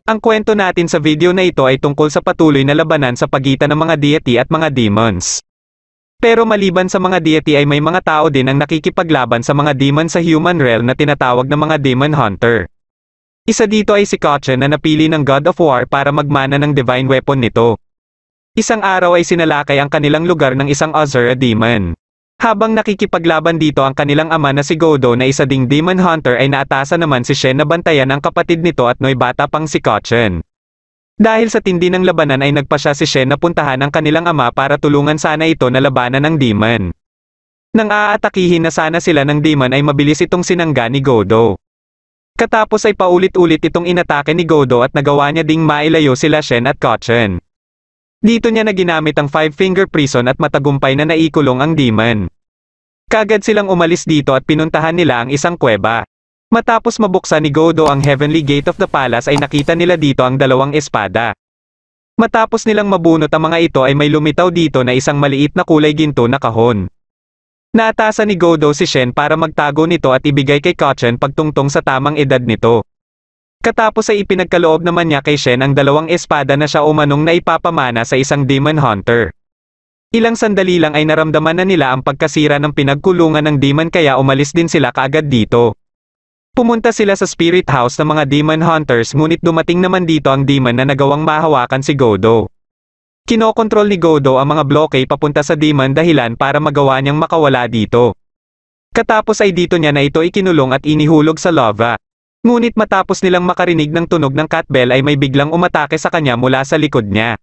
Ang kwento natin sa video na ito ay tungkol sa patuloy na labanan sa pagitan ng mga deity at mga demons. Pero maliban sa mga deity ay may mga tao din ang nakikipaglaban sa mga demon sa human realm na tinatawag na mga demon hunter. Isa dito ay si Kachan na napili ng God of War para magmana ng divine weapon nito. Isang araw ay sinalakay ang kanilang lugar ng isang Azura demon. Habang nakikipaglaban dito ang kanilang ama na si Godo na isa ding demon hunter ay naatasan naman si Shen na bantayan ang kapatid nito at noy bata pang si Kachan. Dahil sa tindi ng labanan ay nagpasya si Shen na puntahan ang kanilang ama para tulungan sana ito na labanan ng demon. Nang aatakihin na sana sila ng demon ay mabilis itong sinangga ni Godo. Katapos ay paulit-ulit itong inatake ni Godo at nagawa niya ding mailayo sila Shen at Kachan. Dito niya na ginamit ang Five-Finger Prison at matagumpay na naikulong ang demon. Kagad silang umalis dito at pinuntahan nila ang isang kuweba. Matapos mabuksan ni Godo ang Heavenly Gate of the Palace ay nakita nila dito ang dalawang espada. Matapos nilang mabunot ang mga ito ay may lumitaw dito na isang maliit na kulay ginto na kahon. Naatasan ni Godo si Shen para magtago nito at ibigay kay Kachan pagtungtong sa tamang edad nito. Katapos ay ipinagkaloob naman niya kay Shen ang dalawang espada na siya umanong naipapamana sa isang demon hunter. Ilang sandali lang ay naramdaman na nila ang pagkasira ng pinagkulungan ng demon kaya umalis din sila kaagad dito. Pumunta sila sa spirit house ng mga demon hunters ngunit dumating naman dito ang demon na nagawang mahawakan si Godo. Kinokontrol ni Godo ang mga bloke papunta sa demon dahilan para magawa niyang makawala dito. Katapos ay dito niya na ito ikinulong at inihulog sa lava. Ngunit matapos nilang makarinig ng tunog ng cat bell ay may biglang umatake sa kanya mula sa likod niya.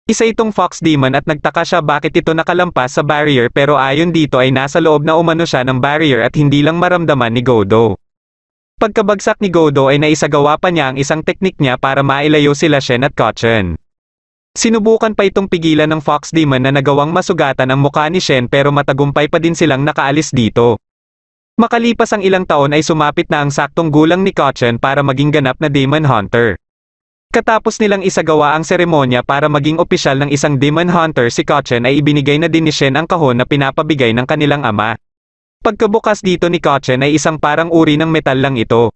Isa itong fox demon at nagtaka siya bakit ito nakalampas sa barrier pero ayon dito ay nasa loob na umano siya ng barrier at hindi lang maramdaman ni Godo. Pagkabagsak ni Godo ay naisagawa pa niya ang isang teknik niya para mailayo sila Shen at Kachan. Sinubukan pa itong pigilan ng fox demon na nagawang masugatan ang mukha ni Shen pero matagumpay pa din silang nakaalis dito. Makalipas ang ilang taon ay sumapit na ang saktong gulang ni Kachan para maging ganap na demon hunter. Katapos nilang isagawa ang seremonya para maging opisyal ng isang demon hunter si Kachan ay ibinigay na din ni Shen ang kahon na pinapabigay ng kanilang ama. Pagkabukas dito ni Kachan ay isang parang uri ng metal lang ito.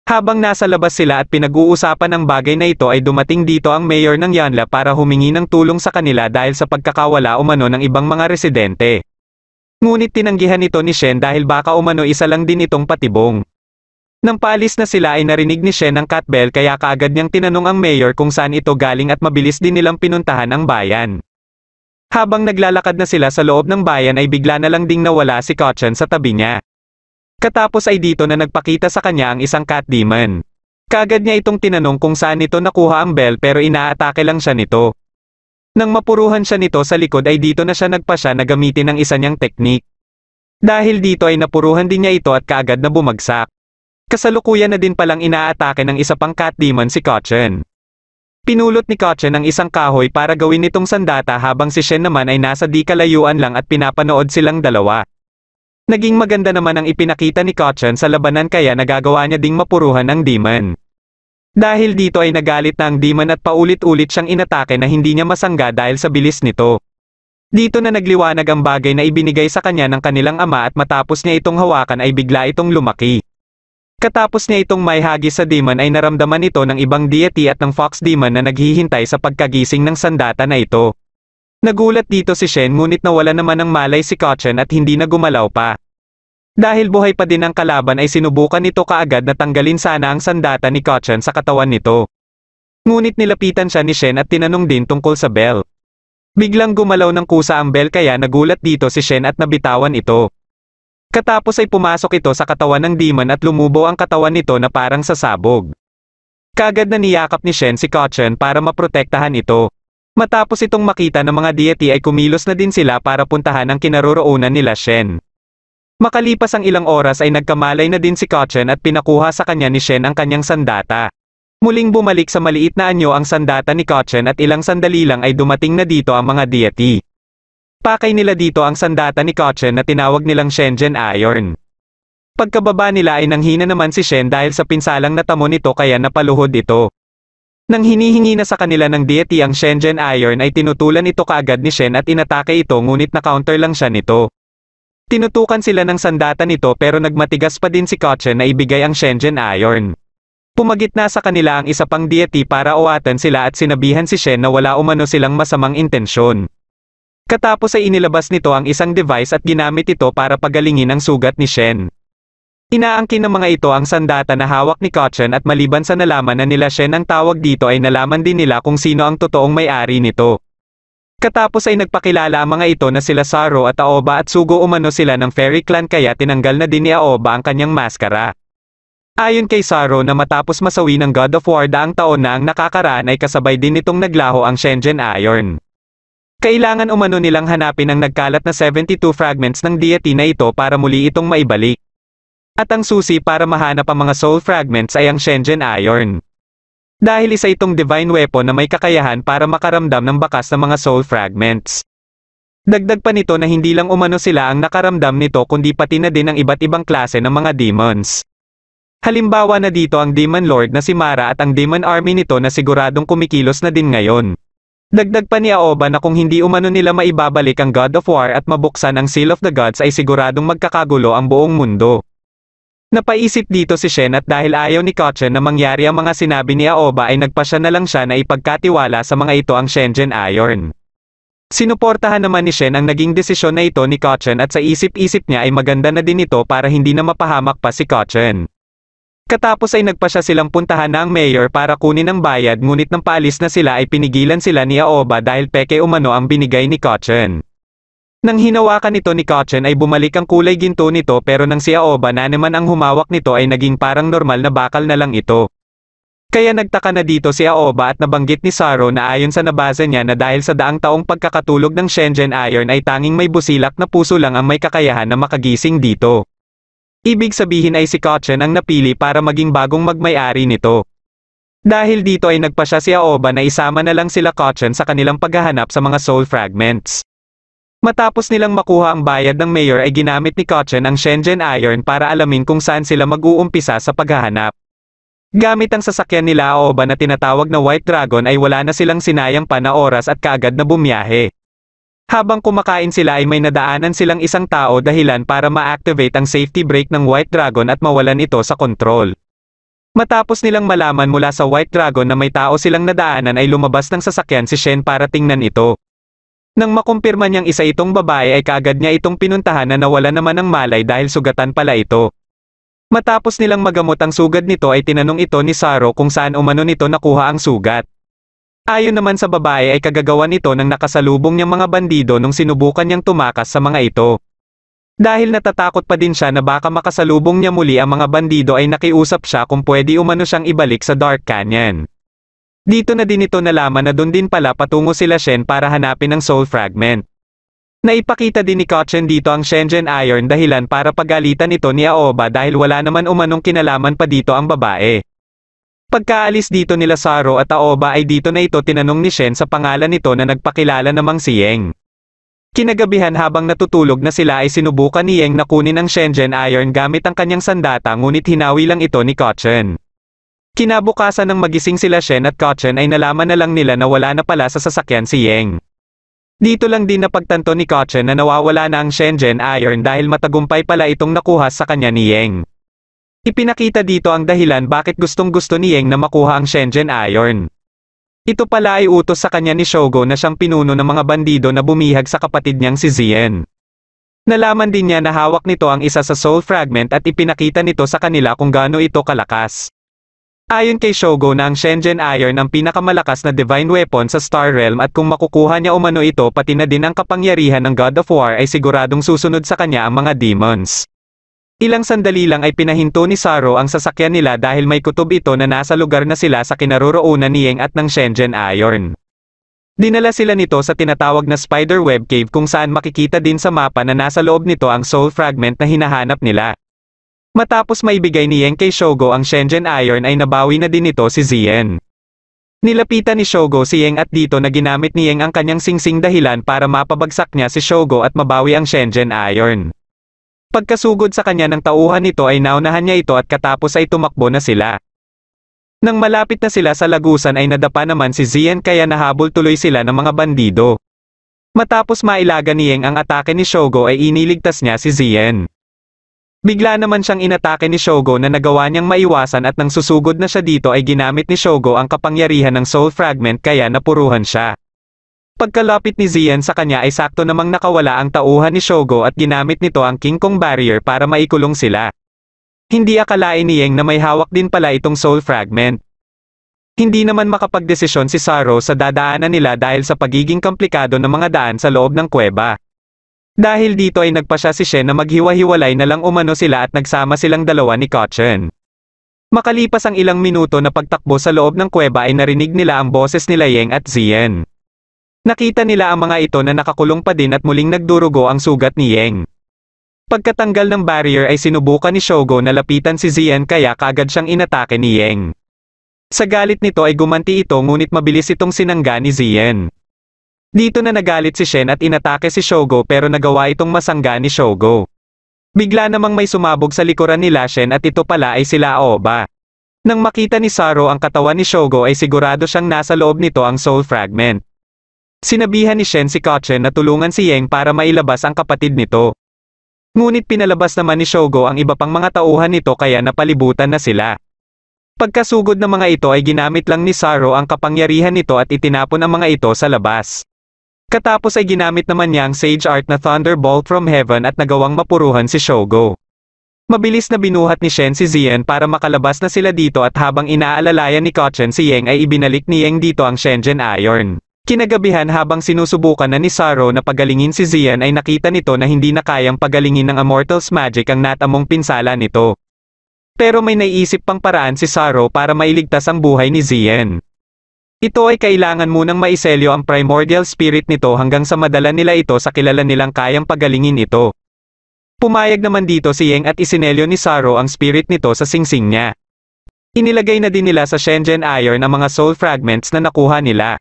Habang nasa labas sila at pinag-uusapan ang bagay na ito ay dumating dito ang mayor ng Yanla para humingi ng tulong sa kanila dahil sa pagkakawala umano ng ibang mga residente. Ngunit tinanggihan ito ni Shen dahil baka umano isa lang din itong patibong. Nang paalis na sila ay narinig ni Shen ang cat bell kaya kaagad niyang tinanong ang mayor kung saan ito galing at mabilis din nilang pinuntahan ang bayan. Habang naglalakad na sila sa loob ng bayan ay bigla na lang ding nawala si Kachan sa tabi niya. Katapos ay dito na nagpakita sa kanya ang isang cat demon. Kaagad niya itong tinanong kung saan ito nakuha ang bell pero inaatake lang siya nito. Nang mapuruhan siya nito sa likod ay dito na siya nagpasya na gamitin ang isa niyang teknik. Dahil dito ay napuruhan din niya ito at kaagad na bumagsak. Kasalukuyan na din palang inaatake ng isa pang cat demon si Kachan. Pinulot ni Kachan ang isang kahoy para gawin nitong sandata habang si Shen naman ay nasa di kalayuan lang at pinapanood silang dalawa. Naging maganda naman ang ipinakita ni Kachan sa labanan kaya nagagawa niya ding mapuruhan ang demon. Dahil dito ay nagalit na ang demon at paulit-ulit siyang inatake na hindi niya masangga dahil sa bilis nito. Dito na nagliwanag ang bagay na ibinigay sa kanya ng kanilang ama at matapos niya itong hawakan ay bigla itong lumaki. Katapos niya itong may hagis sa demon ay naramdaman ito ng ibang deity at ng fox demon na naghihintay sa pagkagising ng sandata na ito. Nagulat dito si Shen ngunit nawala naman ng malay si Kachan at hindi na gumalaw pa. Dahil buhay pa din ang kalaban ay sinubukan nito kaagad na tanggalin sana ang sandata ni Kachan sa katawan nito. Ngunit nilapitan siya ni Shen at tinanong din tungkol sa bell. Biglang gumalaw ng kusa ang bell kaya nagulat dito si Shen at nabitawan ito. Katapos ay pumasok ito sa katawan ng demon at lumubo ang katawan nito na parang sasabog. Kaagad na niyakap ni Shen si Kachan para maprotektahan ito. Matapos itong makita ng mga deity ay kumilos na din sila para puntahan ang kinaroroonan nila Shen. Makalipas ang ilang oras ay nagkamalay na din si Kachan at pinakuha sa kanya ni Shen ang kanyang sandata. Muling bumalik sa maliit na anyo ang sandata ni Kachan at ilang sandali lang ay dumating na dito ang mga deity. Pakay nila dito ang sandata ni Kachan na tinawag nilang Shenzhen Iron. Pagkababa nila ay nanghina naman si Shen dahil sa pinsalang natamo nito kaya napaluhod ito. Nang hinihingi na sa kanila ng deity ang Shenzhen Iron ay tinutulan ito kaagad ni Shen at inatake ito ngunit na-counter lang siya nito. Tinutukan sila ng sandata nito pero nagmatigas pa din si Kachan na ibigay ang Shenzhen Iron. Pumagitna sa kanila ang isa pang deity para uwatan sila at sinabihan si Shen na wala umano silang masamang intensyon. Katapos ay inilabas nito ang isang device at ginamit ito para pagalingin ang sugat ni Shen. Inaangkin ng mga ito ang sandata na hawak ni Kochen at maliban sa nalaman na nila Shen ang tawag dito ay nalaman din nila kung sino ang totoong may-ari nito. Katapos ay nagpakilala ang mga ito na sila Saro at Aoba at sugo umano sila ng Fairy Clan kaya tinanggal na din ni Aoba ang kanyang maskara. Ayon kay Saro na matapos masawi ng God of War daang taon na ang nakakaraan ay kasabay din nitong naglaho ang Shenzhen Iron. Kailangan umano nilang hanapin ang nagkalat na 72 fragments ng deity na ito para muli itong maibalik. At ang susi para mahanap ang mga soul fragments ay ang Shenzhen Iron. Dahil isa itong divine weapon na may kakayahan para makaramdam ng bakas ng mga soul fragments. Dagdag pa nito na hindi lang umano sila ang nakaramdam nito kundi pati na din ang iba't ibang klase ng mga demons. Halimbawa na dito ang Demon Lord na si Mara at ang Demon Army nito na siguradong kumikilos na din ngayon. Dagdag pa ni Aoba na kung hindi umano nila maibabalik ang God of War at mabuksan ang Seal of the Gods ay siguradong magkakagulo ang buong mundo. Napaisip dito si Shen at dahil ayaw ni Kochen na mangyari ang mga sinabi ni Aoba ay nagpasya na lang siya na ipagkatiwala sa mga ito ang Shenzhen Iron. Sinuportahan naman ni Shen ang naging desisyon na ito ni Kochen at sa isip-isip niya ay maganda na din ito para hindi na mapahamak pa si Kochen. Katapos ay nagpasya silang puntahan na ang mayor para kunin ang bayad ngunit nang paalis na sila ay pinigilan sila ni Aoba dahil peke umano ang binigay ni Kochen. Nang hinawakan ito ni Kochen ay bumalik ang kulay ginto nito pero nang si Aoba na naman ang humawak nito ay naging parang normal na bakal na lang ito. Kaya nagtaka na dito si Aoba at nabanggit ni Saro na ayon sa nabasa niya na dahil sa daang taong pagkakatulog ng Shenzhen Iron ay tanging may busilak na puso lang ang may kakayahan na makagising dito. Ibig sabihin ay si Kochen ang napili para maging bagong magmay-ari nito. Dahil dito ay nagpasya si Aoba na isama na lang sila Kochen sa kanilang paghahanap sa mga soul fragments. Matapos nilang makuha ang bayad ng mayor ay ginamit ni Kochen ang Shenzhen Iron para alamin kung saan sila mag-uumpisa sa paghahanap. Gamit ang sasakyan nila Aoba na tinatawag na White Dragon ay wala na silang sinayang pa na oras at kaagad na bumiyahe. Habang kumakain sila ay may nadaanan silang isang tao dahilan para ma-activate ang safety brake ng White Dragon at mawalan ito sa kontrol. Matapos nilang malaman mula sa White Dragon na may tao silang nadaanan ay lumabas ng sasakyan si Shen para tingnan ito. Nang makumpirma niyang isa itong babae ay kaagad niya itong pinuntahan na nawala naman ng malay dahil sugatan pala ito. Matapos nilang magamot ang sugat nito ay tinanong ito ni Saro kung saan umano nito nakuha ang sugat. Ayon naman sa babae ay kagagawan nito ng nakasalubong niyang mga bandido nung sinubukan niyang tumakas sa mga ito. Dahil natatakot pa din siya na baka makasalubong niya muli ang mga bandido ay nakiusap siya kung pwede umano siyang ibalik sa Dark Canyon. Dito na din ito nalaman na doon din pala patungo sila Shen para hanapin ang soul fragment. Naipakita din ni Kochen dito ang Shenzhen Iron dahilan para pagalitan ito ni Aoba dahil wala naman umanong kinalaman pa dito ang babae. Pagkaalis dito nila Saro at Aoba ay dito na ito tinanong ni Shen sa pangalan nito na nagpakilala namang si Yeng. Kinagabihan habang natutulog na sila ay sinubukan ni Yeng na kunin ang Shenzhen Iron gamit ang kanyang sandata ngunit hinawi lang ito ni Kochen. Kinabukasan ng magising sila Shen at Kochen ay nalaman na lang nila na wala na pala sa sasakyan si Yeng. Dito lang din napagtanto ni Kochen na nawawala na ang Shenzhen Iron dahil matagumpay pala itong nakuha sa kanya ni Yeng. Ipinakita dito ang dahilan bakit gustong-gusto ni Yeng na makuha ang Shenzhen Iron. Ito pala ay utos sa kanya ni Shogo na siyang pinuno ng mga bandido na bumihag sa kapatid niyang si Zien. Nalaman din niya na hawak nito ang isa sa soul fragment at ipinakita nito sa kanila kung gaano ito kalakas. Ayon kay Shogo na ang Shenzhen Iron ang pinakamalakas na divine weapon sa Star Realm at kung makukuha niya umano ito pati na din ang kapangyarihan ng God of War ay siguradong susunod sa kanya ang mga demons. Ilang sandali lang ay pinahinto ni Saro ang sasakyan nila dahil may kutob ito na nasa lugar na sila sa kinaroroonan ni Yeng at ng Shenzhen Iron. Dinala sila nito sa tinatawag na Spiderweb Cave kung saan makikita din sa mapa na nasa loob nito ang soul fragment na hinahanap nila. Matapos maibigay ni Yeng kay Shogo ang Shenzhen Iron ay nabawi na din ito si Zien. Nilapitan ni Shogo si Yeng at dito na ginamit ni Yeng ang kanyang singsing dahilan para mapabagsak niya si Shogo at mabawi ang Shenzhen Iron. Pagkasugod sa kanya ng tauhan nito ay naunahan niya ito at katapos ay tumakbo na sila. Nang malapit na sila sa lagusan ay nadapa naman si Zien kaya nahabol tuloy sila ng mga bandido. Matapos mailaga ni Yeng ang atake ni Shogo ay iniligtas niya si Zien. Bigla naman siyang inatake ni Shogo na nagawa niyang maiwasan at nang susugod na siya dito ay ginamit ni Shogo ang kapangyarihan ng Soul Fragment kaya napuruhan siya. Pagkalapit ni Zien sa kanya ay sakto namang nakawala ang tauhan ni Shogo at ginamit nito ang King Kong Barrier para maikulong sila. Hindi akalain ni Yang na may hawak din pala itong Soul Fragment. Hindi naman makapagdesisyon si Saro sa dadaanan nila dahil sa pagiging komplikado ng mga daan sa loob ng kuweba. Dahil dito ay nagpasya si Shen na maghiwa-hiwalay na lang umano sila at nagsama silang dalawa ni Kochen. Makalipas ang ilang minuto na pagtakbo sa loob ng kuweba ay narinig nila ang boses nila Yang at Zien. Nakita nila ang mga ito na nakakulong pa din at muling nagdurugo ang sugat ni Yang. Pagkatanggal ng barrier ay sinubukan ni Shogo na lapitan si Zien kaya kaagad siyang inatake ni Yang. Sa galit nito ay gumanti ito ngunit mabilis itong sinangga ni Zien. Dito na nagalit si Shen at inatake si Shogo pero nagawa itong masangga ni Shogo. Bigla namang may sumabog sa likuran nila Shen at ito pala ay sila Aoba. Nang makita ni Saro ang katawan ni Shogo ay sigurado siyang nasa loob nito ang Soul Fragment. Sinabihan ni Shen si Kochen na tulungan si Yang para mailabas ang kapatid nito. Ngunit pinalabas naman ni Shogo ang iba pang mga tauhan nito kaya napalibutan na sila. Pagkasugod ng mga ito ay ginamit lang ni Saro ang kapangyarihan nito at itinapon ang mga ito sa labas. Katapos ay ginamit naman niya ang Sage Art na Thunderbolt from Heaven at nagawang mapuruhan si Shogo. Mabilis na binuhat ni Shen si Zien para makalabas na sila dito at habang inaalalayan ni Kochen si Yang ay ibinalik ni Yang dito ang Shenzhen Iron. Kinagabihan habang sinusubukan na ni Saro na pagalingin si Zien ay nakita nito na hindi na kayang pagalingin ng Immortal's Magic ang natamong pinsala nito. Pero may naiisip pang paraan si Saro para mailigtas ang buhay ni Zien. Ito ay kailangan munang maiselyo ang primordial spirit nito hanggang sa madala nila ito sa kilala nilang kayang pagalingin ito. Pumayag naman dito si Yang at isinelyo ni Saro ang spirit nito sa singsing niya. Inilagay na din nila sa Shenzhen Iron ang mga soul fragments na nakuha nila.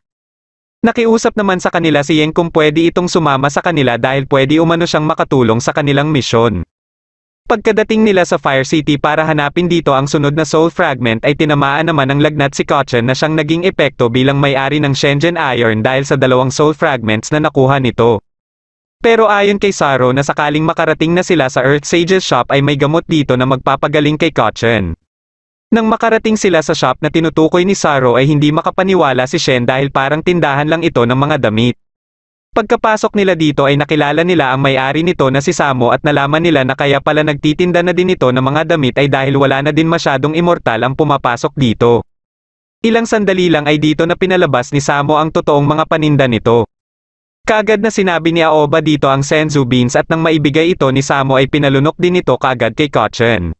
Nakiusap naman sa kanila si Yang kung pwede itong sumama sa kanila dahil pwede umano siyang makatulong sa kanilang misyon. Pagkadating nila sa Fire City para hanapin dito ang sunod na Soul Fragment ay tinamaan naman ng lagnat si Kochen na siyang naging epekto bilang may-ari ng Shenzhen Iron dahil sa dalawang Soul Fragments na nakuha nito. Pero ayon kay Saro na sakaling makarating na sila sa Earth Sage's shop ay may gamot dito na magpapagaling kay Kochen. Nang makarating sila sa shop na tinutukoy ni Saro ay hindi makapaniwala si Shen dahil parang tindahan lang ito ng mga damit. Pagkapasok nila dito ay nakilala nila ang may-ari nito na si Samo at nalaman nila na kaya pala nagtitinda na din ito ng mga damit ay dahil wala na din masyadong immortal ang pumapasok dito. Ilang sandali lang ay dito na pinalabas ni Samo ang totoong mga paninda nito. Kaagad na sinabi ni Aoba dito ang Senzu Beans at nang maibigay ito ni Samo ay pinalunok din ito kaagad kay Kochen.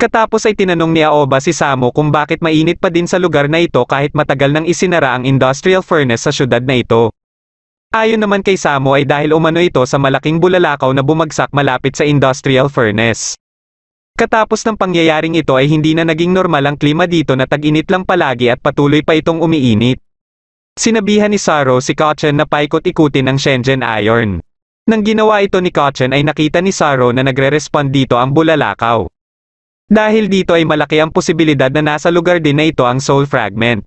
Katapos ay tinanong ni Aoba si Samo kung bakit mainit pa din sa lugar na ito kahit matagal nang isinara ang industrial furnace sa syudad na ito. Ayon naman kay Samo ay dahil umano ito sa malaking bulalakaw na bumagsak malapit sa industrial furnace. Katapos ng pangyayaring ito ay hindi na naging normal ang klima dito na tag-init lang palagi at patuloy pa itong umiinit. Sinabihan ni Saro si Kochen na paikot-ikutin ang Shenzhen Iron. Nang ginawa ito ni Kochen ay nakita ni Saro na nagre-respond dito ang bulalakaw. Dahil dito ay malaki ang posibilidad na nasa lugar din na ito ang Soul Fragment.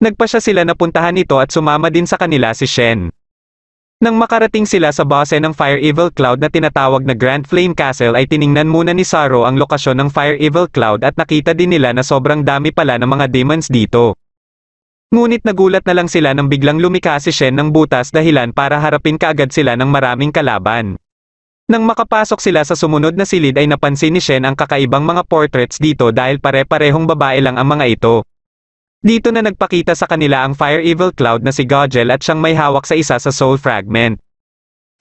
Nagpasya sila na puntahan ito at sumama din sa kanila si Shen. Nang makarating sila sa base ng Fire Evil Cloud na tinatawag na Grand Flame Castle ay tiningnan muna ni Saro ang lokasyon ng Fire Evil Cloud at nakita din nila na sobrang dami pala ng mga demons dito. Ngunit nagulat na lang sila nang biglang lumika si Shen ng butas dahilan para harapin kaagad sila ng maraming kalaban. Nang makapasok sila sa sumunod na silid ay napansin ni Shen ang kakaibang mga portraits dito dahil pare-parehong babae lang ang mga ito. Dito na nagpakita sa kanila ang Fire Evil Cloud na si Gogel at siyang may hawak sa isa sa Soul Fragment.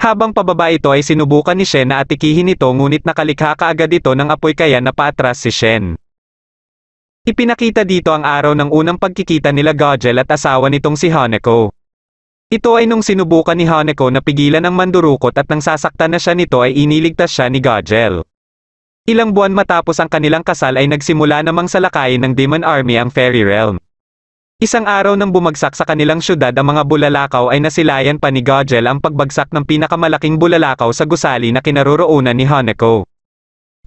Habang pababa ito ay sinubukan ni Shen na atikihin ito ngunit nakalikha kaagad ito ng apoy kaya napaatras si Shen. Ipinakita dito ang araw ng unang pagkikita nila Gogel at asawa nitong si Haneko. Ito ay nung sinubukan ni Haneko na pigilan ang mandurukot at nang sasaktan na siya nito ay iniligtas siya ni Gogel. Ilang buwan matapos ang kanilang kasal ay nagsimula namang salakayin ng Demon Army ang Fairy Realm. Isang araw nang bumagsak sa kanilang syudad ang mga bulalakaw ay nasilayan pa ni Gogel ang pagbagsak ng pinakamalaking bulalakaw sa gusali na kinaroroonan ni Haneko.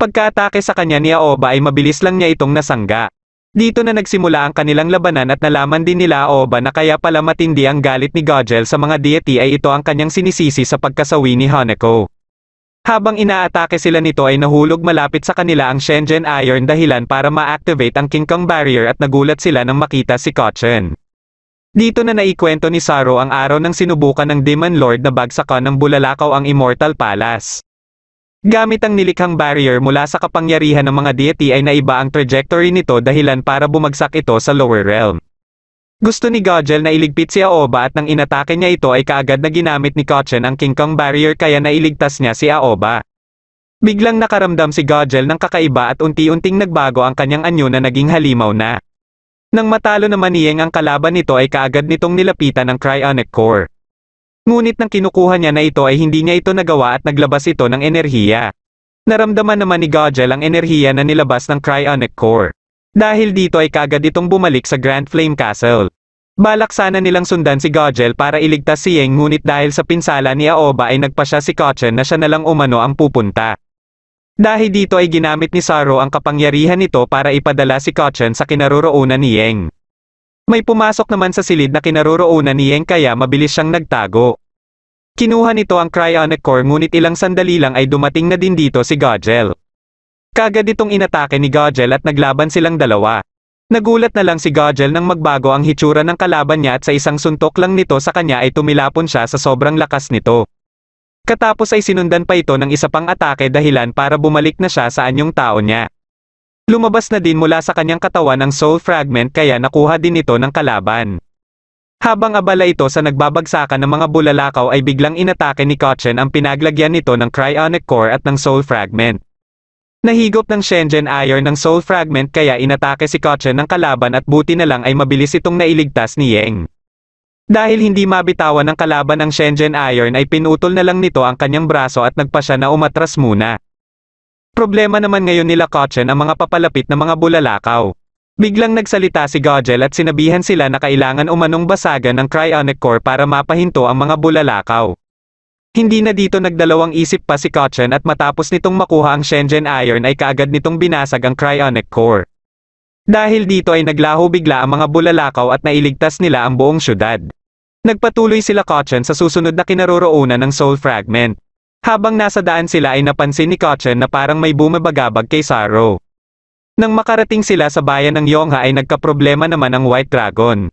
Pagkaatake sa kanya ni Aoba ay mabilis lang niya itong nasangga. Dito na nagsimula ang kanilang labanan at nalaman din nila Aoba na kaya pala matindi ang galit ni Gogel sa mga deity ay ito ang kanyang sinisisi sa pagkasawi ni Haneko. Habang inaatake sila nito ay nahulog malapit sa kanila ang Shenzhen Iron dahilan para ma-activate ang King Kong Barrier at nagulat sila nang makita si Kochen. Dito na naikwento ni Saro ang araw nang sinubukan ng Demon Lord na bagsakan ng bulalakaw ang Immortal Palace. Gamit ang nilikhang barrier mula sa kapangyarihan ng mga deity ay naiba ang trajectory nito dahilan para bumagsak ito sa lower realm. Gusto ni Gojel na iligpit si Aoba at nang inatake niya ito ay kaagad na ginamit ni Kochen ang King Kong Barrier kaya nailigtas niya si Aoba. Biglang nakaramdam si Gojel ng kakaiba at unti-unting nagbago ang kanyang anyo na naging halimaw na. Nang matalo naman ni Yeng ang kalaban nito ay kaagad nitong nilapitan ang Cryonic Core. Ngunit nang kinukuha niya na ito ay hindi niya ito nagawa at naglabas ito ng enerhiya. Naramdaman naman ni Gojel ang enerhiya na nilabas ng Cryonic Core. Dahil dito ay kaagad itong bumalik sa Grand Flame Castle. Balak sana nilang sundan si Gojel para iligtas si Yeng ngunit dahil sa pinsala ni Aoba ay nagpasya si Kochen na siya nalang umano ang pupunta. Dahil dito ay ginamit ni Saro ang kapangyarihan nito para ipadala si Kochen sa kinaroroonan ni Yeng. May pumasok naman sa silid na kinaroroonan ni Yeng kaya mabilis siyang nagtago. Kinuha nito ang Cryonic Core ngunit ilang sandali lang ay dumating na din dito si Gojel. Kagad itong inatake ni Gojel at naglaban silang dalawa. Nagulat na lang si Gojel nang magbago ang hitsura ng kalaban niya at sa isang suntok lang nito sa kanya ay tumilapon siya sa sobrang lakas nito. Katapos ay sinundan pa ito ng isa pang atake dahilan para bumalik na siya sa anyong tao niya. Lumabas na din mula sa kanyang katawan ang soul fragment kaya nakuha din ito ng kalaban. Habang abala ito sa nagbabagsakan ng mga bulalakaw ay biglang inatake ni Kochen ang pinaglagyan nito ng Cryonic Core at ng soul fragment. Nahigop ng Shenzhen Iron ng soul fragment kaya inatake si Kochen ng kalaban at buti na lang ay mabilis itong nailigtas ni Yeng. Dahil hindi mabitawan ng kalaban ang Shenzhen Iron ay pinutol na lang nito ang kanyang braso at nagpa siya na umatras muna. Problema naman ngayon nila Kochen ang mga papalapit na mga bulalakaw. Biglang nagsalita si Gojel at sinabihan sila na kailangan umanong basagan ng Cryonic Core para mapahinto ang mga bulalakaw. Hindi na dito nagdalawang isip pa si Kochen at matapos nitong makuha ang Shenzhen Iron ay kaagad nitong binasag ang Cryonic Core. Dahil dito ay naglaho bigla ang mga bulalakaw at nailigtas nila ang buong syudad. Nagpatuloy sila Kochen sa susunod na kinaroroonan ng Soul Fragment. Habang nasa daan sila ay napansin ni Kochen na parang may bumabagabag kay Saro. Nang makarating sila sa bayan ng Yongha ay nagkaproblema naman ang White Dragon.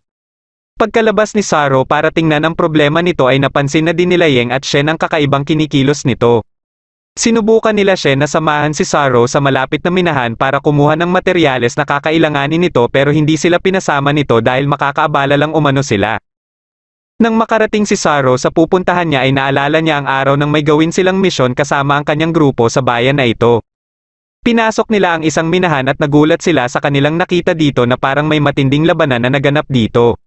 Pagkalabas ni Saro para tingnan ang problema nito ay napansin na din nila Yeng at Shen ang kakaibang kinikilos nito. Sinubukan nila Shen na samahan si Saro sa malapit na minahan para kumuha ng materyales na kakailanganin nito pero hindi sila pinasama nito dahil makakaabala lang umano sila. Nang makarating si Saro sa pupuntahan niya ay naalala niya ang araw nang may gawin silang misyon kasama ang kanyang grupo sa bayan na ito. Pinasok nila ang isang minahan at nagulat sila sa kanilang nakita dito na parang may matinding labanan na naganap dito.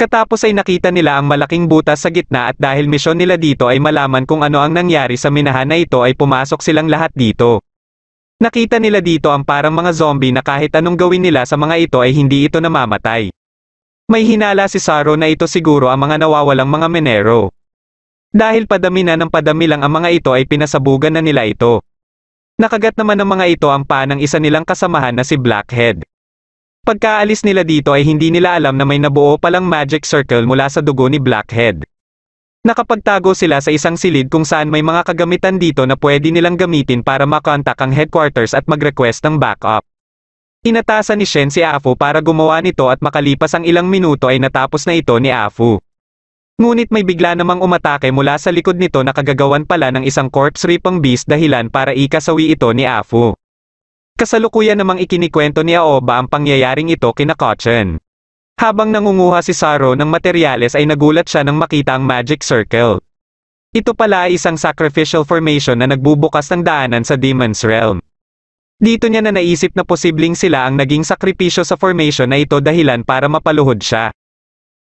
Katapos ay nakita nila ang malaking butas sa gitna at dahil misyon nila dito ay malaman kung ano ang nangyari sa minahan na ito ay pumasok silang lahat dito. Nakita nila dito ang parang mga zombie na kahit anong gawin nila sa mga ito ay hindi ito namamatay. May hinala si Saro na ito siguro ang mga nawawalang mga menero. Dahil padami na ng padami lang ang mga ito ay pinasabugan na nila ito. Nakagat naman ng mga ito ang paa ng isa nilang kasamahan na si Blackhead. Pagkaalis nila dito ay hindi nila alam na may nabuo palang magic circle mula sa dugo ni Blackhead. Nakapagtago sila sa isang silid kung saan may mga kagamitan dito na pwede nilang gamitin para makontak ang headquarters at mag-request ng backup. Inatasan ni Shen si Afu para gumawa nito at makalipas ang ilang minuto ay natapos na ito ni Afu. Ngunit may bigla namang umatake mula sa likod nito na kagagawan pala ng isang corpse ripang beast dahilan para ikasawi ito ni Afu. Kasalukuyan namang ikinikwento ni Aoba ang pangyayaring ito kina Kochen. Habang nangunguha si Saro ng materyales ay nagulat siya nang makita ang magic circle. Ito pala ay isang sacrificial formation na nagbubukas ng daanan sa Demon's Realm. Dito niya na naisip na posibleng sila ang naging sakripisyo sa formation na ito dahilan para mapaluhod siya.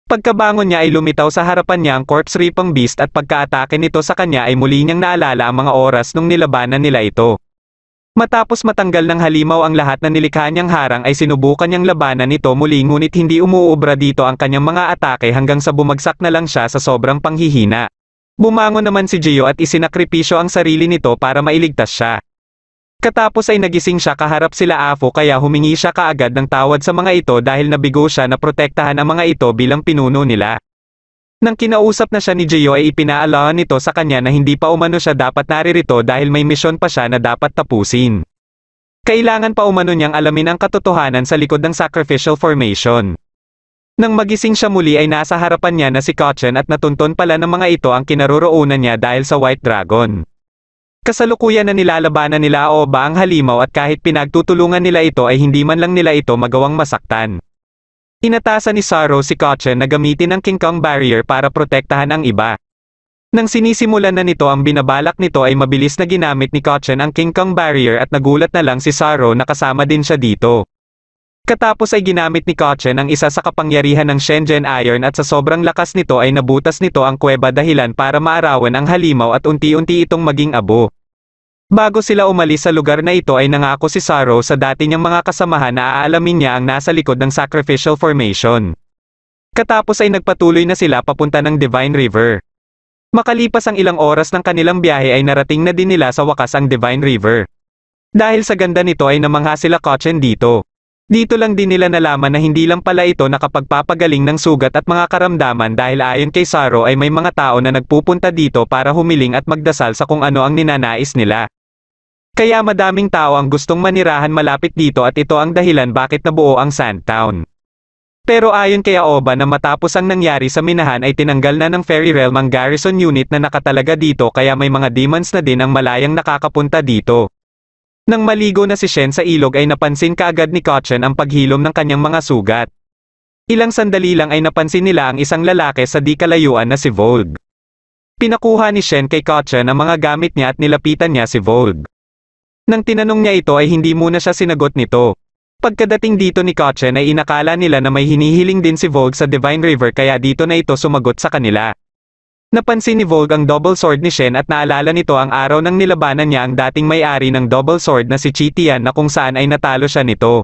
Pagkabangon niya ay lumitaw sa harapan niya ang corpse ripang beast at pagkaatake nito sa kanya ay muli niyang naalala ang mga oras nung nilabanan nila ito. Matapos matanggal ng halimaw ang lahat na nilikha niyang harang ay sinubukan niyang labanan ito muli ngunit hindi umuubra dito ang kanyang mga atake hanggang sa bumagsak na lang siya sa sobrang panghihina. Bumangon naman si Gio at isinakripisyo ang sarili nito para mailigtas siya. Katapos ay nagising siya kaharap sila Afu kaya humingi siya kaagad ng tawad sa mga ito dahil nabigo siya na protektahan ang mga ito bilang pinuno nila. Nang kinausap na siya ni Gio ay ipinaalala nito sa kanya na hindi pa umano siya dapat naririto dahil may misyon pa siya na dapat tapusin. Kailangan pa umano niyang alamin ang katotohanan sa likod ng sacrificial formation. Nang magising siya muli ay nasa harapan niya na si Kachen at natunton pala ng mga ito ang kinaroroonan niya dahil sa White Dragon. Kasalukuyan na nilalabanan nila Aoba ang halimaw at kahit pinagtutulungan nila ito ay hindi man lang nila ito magawang masaktan. Inatasan ni Saro si Kachen na gamitin ang King Kong Barrier para protektahan ang iba. Nang sinisimulan na nito ang binabalak nito ay mabilis na ginamit ni Kachen ang King Kong Barrier at nagulat na lang si Saro na kasama din siya dito. Katapos ay ginamit ni Kachen ang isa sa kapangyarihan ng Shenzhen Iron at sa sobrang lakas nito ay nabutas nito ang kuweba dahilan para maarawan ang halimaw at unti-unti itong maging abo. Bago sila umalis sa lugar na ito ay nangako si Saro sa dati niyang mga kasamahan na aalamin niya ang nasa likod ng sacrificial formation. Katapos ay nagpatuloy na sila papunta ng Divine River. Makalipas ang ilang oras ng kanilang biyahe ay narating na din nila sa wakas ang Divine River. Dahil sa ganda nito ay namangha sila Kachen dito. Dito lang din nila nalaman na hindi lang pala ito nakapagpapagaling ng sugat at mga karamdaman dahil ayon kay Saro ay may mga tao na nagpupunta dito para humiling at magdasal sa kung ano ang ninanais nila. Kaya madaming tao ang gustong manirahan malapit dito at ito ang dahilan bakit nabuo ang Sandtown. Pero ayon kay Aoba na matapos ang nangyari sa minahan ay tinanggal na ng Fairy Realm ang garrison unit na nakatalaga dito kaya may mga demons na din ang malayang nakakapunta dito. Nang maligo na si Shen sa ilog ay napansin kaagad ni Kachen ang paghilom ng kanyang mga sugat. Ilang sandali lang ay napansin nila ang isang lalaki sa di kalayuan na si Volg. Pinakuha ni Shen kay Kachen ang mga gamit niya at nilapitan niya si Volg. Nang tinanong niya ito ay hindi muna siya sinagot nito. Pagkadating dito ni Kachen ay inakala nila na may hinihiling din si Volg sa Divine River kaya dito na ito sumagot sa kanila. Napansin ni Volg ang double sword ni Shen at naalala nito ang araw nang nilabanan niya ang dating may-ari ng double sword na si Chitian na kung saan ay natalo siya nito.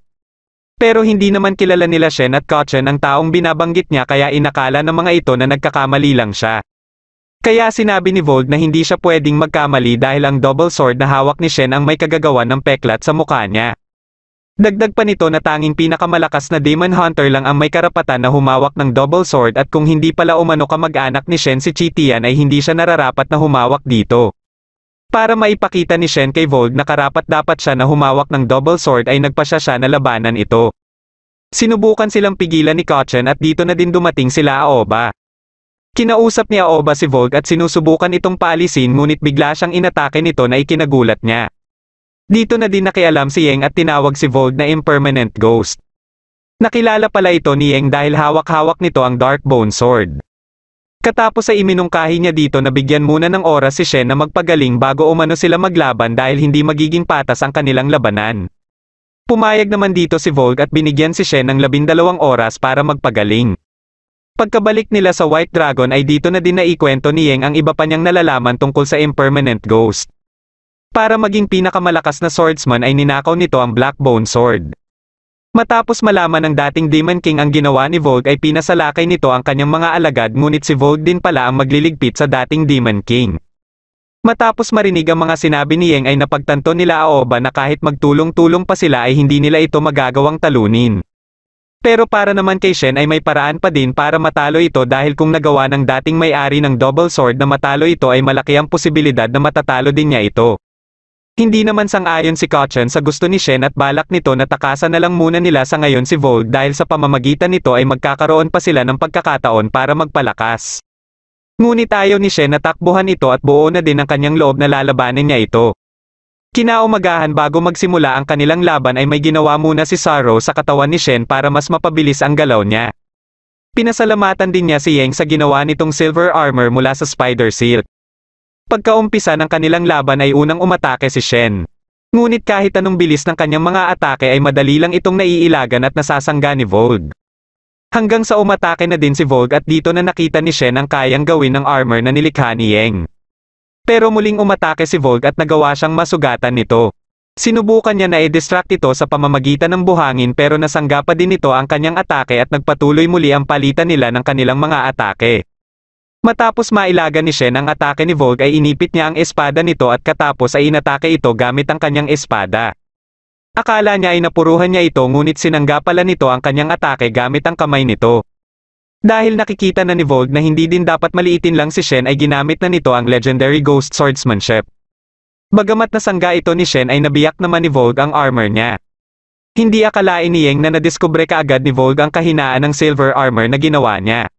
Pero hindi naman kilala nila Shen at Kachen ang taong binabanggit niya kaya inakala ng mga ito na nagkakamali lang siya. Kaya sinabi ni Volg na hindi siya pwedeng magkamali dahil ang double sword na hawak ni Shen ang may kagagawan ng peklat sa mukha niya. Dagdag pa nito na tanging pinakamalakas na Demon Hunter lang ang may karapatan na humawak ng double sword at kung hindi pala umano kamag-anak ni Shen si Chitian ay hindi siya nararapat na humawak dito. Para maipakita ni Shen kay Volg na karapat-dapat siya na humawak ng double sword ay nagpasya siya na labanan ito. Sinubukan silang pigilan ni Kachen at dito na din dumating sila Aoba. Kinausap ni Aoba si Volg at sinusubukan itong paalisin ngunit bigla siyang inatake nito na ikinagulat niya. Dito na din nakialam si Yang at tinawag si Volg na Impermanent Ghost. Nakilala pala ito ni Yang dahil hawak-hawak nito ang Dark Bone Sword. Katapos ay iminungkahi niya dito na bigyan muna ng oras si Shen na magpagaling bago umano sila maglaban dahil hindi magiging patas ang kanilang labanan. Pumayag naman dito si Volg at binigyan si Shen ng 12 oras para magpagaling. Pagkabalik nila sa White Dragon ay dito na din naikwento ni Yang ang iba pa niyang nalalaman tungkol sa Impermanent Ghost. Para maging pinakamalakas na swordsman ay ninakaw nito ang Black Bone Sword. Matapos malaman ng dating Demon King ang ginawa ni Volg ay pinasalakay nito ang kanyang mga alagad ngunit si Volg din pala ang magliligpit sa dating Demon King. Matapos marinig ang mga sinabi ni Yang ay napagtanto nila Aoba na kahit magtulong-tulong pa sila ay hindi nila ito magagawang talunin. Pero para naman kay Shen ay may paraan pa din para matalo ito dahil kung nagawa ng dating may-ari ng double sword na matalo ito ay malaki ang posibilidad na matatalo din niya ito. Hindi naman sang-ayon si Kachen sa gusto ni Shen at balak nito na takasan na lang muna nila sa ngayon si Volg dahil sa pamamagitan nito ay magkakaroon pa sila ng pagkakataon para magpalakas. Ngunit ayaw ni Shen na takbuhan ito at buo na din ang kanyang loob na lalabanin niya ito. Kinaumagahan bago magsimula ang kanilang laban ay may ginawa muna si Saro sa katawan ni Shen para mas mapabilis ang galaw niya. Pinasalamatan din niya si Yang sa ginawa nitong silver armor mula sa Spider Silk. Pagkaumpisa ng kanilang laban ay unang umatake si Shen. Ngunit kahit anong bilis ng kanyang mga atake ay madali lang itong naiilagan at nasasangga ni Volg. Hanggang sa umatake na din si Volg at dito na nakita ni Shen ang kayang gawin ng armor na nilikha ni Yang. Pero muling umatake si Volg at nagawa siyang masugatan nito. Sinubukan niya na i-distract ito sa pamamagitan ng buhangin pero nasangga pa din ito ang kanyang atake at nagpatuloy muli ang palitan nila ng kanilang mga atake. Matapos mailagan ni Shen ang atake ni Volg ay inipit niya ang espada nito at katapos ay inatake ito gamit ang kanyang espada. Akala niya ay napuruhan niya ito ngunit sinangga pala nito ang kanyang atake gamit ang kamay nito. Dahil nakikita na ni Vogue na hindi din dapat maliitin lang si Shen ay ginamit na nito ang legendary ghost swordsmanship. Bagamat nasangga ito ni Shen ay nabiyak naman ni Vogue ang armor niya. Hindi akalain ni Yang na nadiskubre kaagad ni Vogue ang kahinaan ng silver armor na ginawa niya.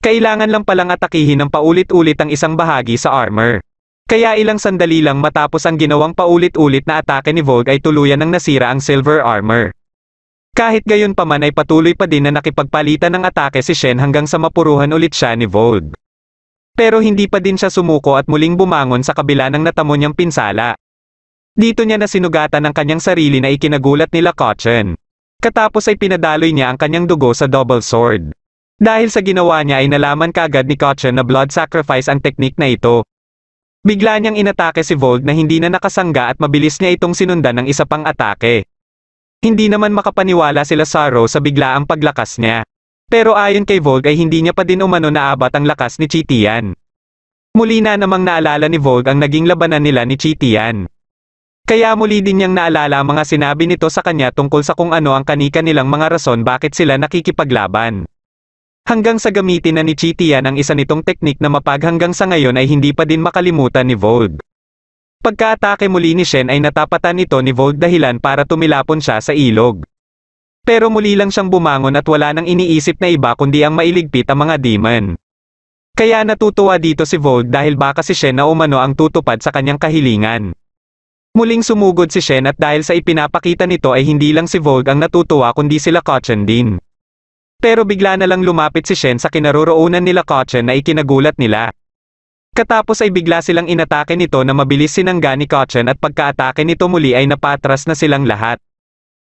Kailangan lang palang atakihin ng paulit-ulit ang isang bahagi sa armor. Kaya ilang sandali lang matapos ang ginawang paulit-ulit na atake ni Vogue ay tuluyan ng nasira ang silver armor. Kahit gayon pa man ay patuloy pa din na nakipagpalitan ng atake si Shen hanggang sa mapuruhan ulit siya ni Vogue. Pero hindi pa din siya sumuko at muling bumangon sa kabila ng natamo niyang pinsala. Dito niya na sinugatan ang kanyang sarili na ikinagulat nila Kochen. Katapos ay pinadaloy niya ang kanyang dugo sa double sword. Dahil sa ginawa niya ay nalaman kaagad ni Kochen na blood sacrifice ang teknik na ito. Bigla niyang inatake si Vogue na hindi na nakasangga at mabilis niya itong sinundan ng isa pang atake. Hindi naman makapaniwala sila Saro sa biglaang paglakas niya. Pero ayon kay Vogue ay hindi niya pa din umano naabat ang lakas ni Chi Tian. Muli na namang naalala ni Vogue ang naging labanan nila ni Chi Tian. Kaya muli din niyang naalala ang mga sinabi nito sa kanya tungkol sa kung ano ang kanika nilang mga rason bakit sila nakikipaglaban. Hanggang sa gamitin na ni Chi Tian ang isa nitong teknik na mapag hanggang sa ngayon ay hindi pa din makalimutan ni Vogue. Pagka-atake muli ni Shen ay natapatan ito ni Vogue dahilan para tumilapon siya sa ilog. Pero muli lang siyang bumangon at wala nang iniisip na iba kundi ang mailigpit ang mga demon. Kaya natutuwa dito si Vogue dahil baka si Shen na umano ang tutupad sa kanyang kahilingan. Muling sumugod si Shen at dahil sa ipinapakita nito ay hindi lang si Vogue ang natutuwa kundi sila Kochen din. Pero bigla na lang lumapit si Shen sa kinaroroonan nila Kochen na ikinagulat nila. Katapos ay bigla silang inatake nito na mabilis sinangga ni Kochen at pagka-atake nito muli ay napatras na silang lahat.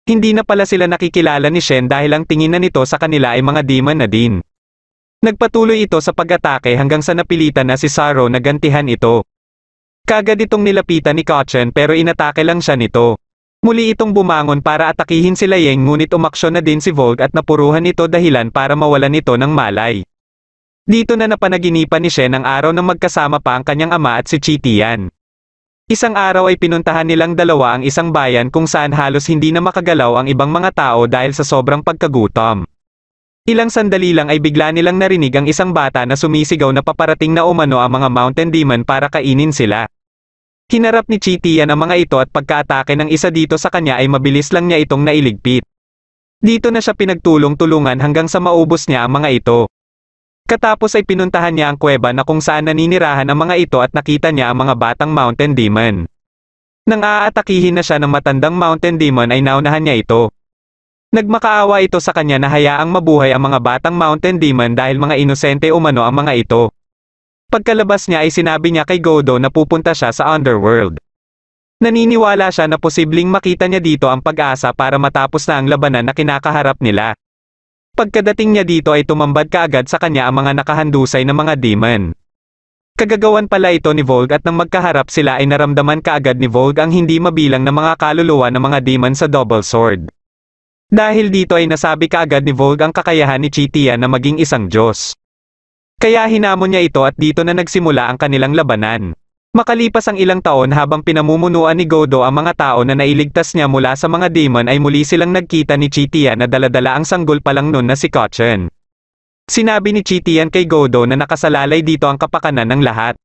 Hindi na pala sila nakikilala ni Shen dahil ang tingin na nito sa kanila ay mga demon na din. Nagpatuloy ito sa pag-atake hanggang sa napilitan na si Saro na gantihan ito. Kagad itong nilapitan ni Kochen pero inatake lang siya nito. Muli itong bumangon para atakihin sila Yang ngunit umaksyon na din si Vogue at napuruhan ito dahilan para mawalan ito ng malay. Dito na napanaginipan ni Shen ang araw na magkasama pa ang kanyang ama at si Chi Tian. Isang araw ay pinuntahan nilang dalawa ang isang bayan kung saan halos hindi na makagalaw ang ibang mga tao dahil sa sobrang pagkagutom. Ilang sandali lang ay bigla nilang narinig ang isang bata na sumisigaw na paparating na umano ang mga mountain demon para kainin sila. Hinarap ni Chi Tian ang mga ito at pagka-atake ng isa dito sa kanya ay mabilis lang niya itong nailigpit. Dito na siya pinagtulong-tulungan hanggang sa maubos niya ang mga ito. Katapos ay pinuntahan niya ang kuweba na kung saan naninirahan ang mga ito at nakita niya ang mga batang mountain demon. Nang aatakihin na siya ng matandang mountain demon ay naunahan niya ito. Nagmakaawa ito sa kanya na hayaang mabuhay ang mga batang mountain demon dahil mga inosente umano ang mga ito. Pagkalabas niya ay sinabi niya kay Godo na pupunta siya sa underworld. Naniniwala siya na posibleng makita niya dito ang pag-asa para matapos na ang labanan na kinakaharap nila. Pagkadating niya dito ay tumambad kaagad sa kanya ang mga nakahandusay na mga demon. Kagagawan pala ito ni Vogue at nang magkaharap sila ay naramdaman kaagad ni Vogue ang hindi mabilang na mga kaluluwa ng mga demon sa double sword. Dahil dito ay nasabi kaagad ni Vogue ang kakayahan ni Chi Tian na maging isang Diyos. Kaya hinamon niya ito at dito na nagsimula ang kanilang labanan. Makalipas ang ilang taon habang pinamumunuan ni Godo ang mga tao na nailigtas niya mula sa mga demon ay muli silang nagkita ni Chi Tian na daladala ang sanggol pa lang nun na si Kochen. Sinabi ni Chi Tian kay Godo na nakasalalay dito ang kapakanan ng lahat.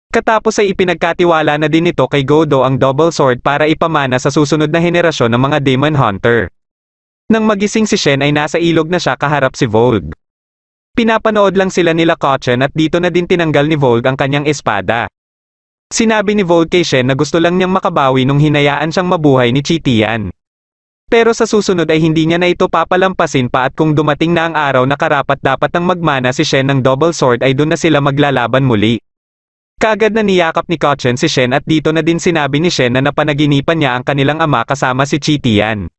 Katapos ay ipinagkatiwala na din ito kay Godo ang double sword para ipamana sa susunod na henerasyon ng mga demon hunter. Nang magising si Shen ay nasa ilog na siya kaharap si Vogue. Pinapanood lang sila nila Kochen at dito na din tinanggal ni Vogue ang kanyang espada. Sinabi ni Vogue kay Shen na gusto lang niyang makabawi nung hinayaan siyang mabuhay ni Chi Tian. Pero sa susunod ay hindi niya na ito papalampasin pa at kung dumating na ang araw na karapat-dapat nang magmana si Shen ng double sword ay doon na sila maglalaban muli. Kaagad na niyakap ni Kochen si Shen at dito na din sinabi ni Shen na napanaginipan niya ang kanilang ama kasama si Chi Tian.